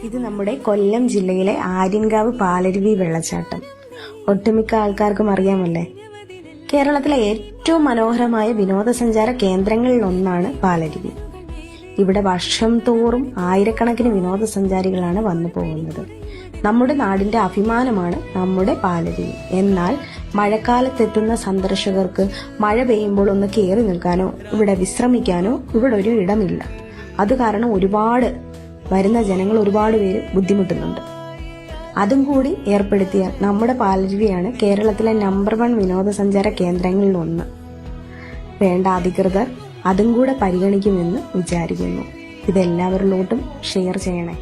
ഇത് നമ്മുടെ കൊല്ലം ജില്ലയിലെ ആര്യൻകാവ് പാലരുവി വെള്ളച്ചാട്ടം. ഒട്ടുമിക്ക ആൾക്കാർക്കും അറിയാമല്ലേ. കേരളത്തിലെ ഏറ്റവും മനോഹരമായ വിനോദസഞ്ചാര കേന്ദ്രങ്ങളിൽ ഒന്നാണ് പാലരുവി. ഇവിടെ വർഷം തോറും ആയിരക്കണക്കിന് വിനോദസഞ്ചാരികളാണ് വന്നു പോകുന്നത്. നമ്മുടെ നാടിന്റെ അഭിമാനമാണ് നമ്മുടെ പാലരുവി. എന്നാൽ മഴക്കാലത്തെത്തുന്ന സന്ദർശകർക്ക് മഴ പെയ്യുമ്പോൾ ഒന്ന് കയറി നിൽക്കാനോ ഇവിടെ വിശ്രമിക്കാനോ ഇവിടെ ഒരു ഇടമില്ല. അത് കാരണം വരുന്ന ജനങ്ങൾ ഒരുപാട് പേര് ബുദ്ധിമുട്ടുന്നുണ്ട്. അതും കൂടി ഏർപ്പെടുത്തിയ നമ്മുടെ പാലരുവിയാണ് കേരളത്തിലെ നമ്പർ 1 വിനോദസഞ്ചാര കേന്ദ്രങ്ങളിൽ ഒന്ന്. വേണ്ട അധികൃതർ അതും കൂടെ പരിഗണിക്കുമെന്ന് വിചാരിക്കുന്നു. ഇതെല്ലാവരിലോട്ടും ഷെയർ ചെയ്യണേ.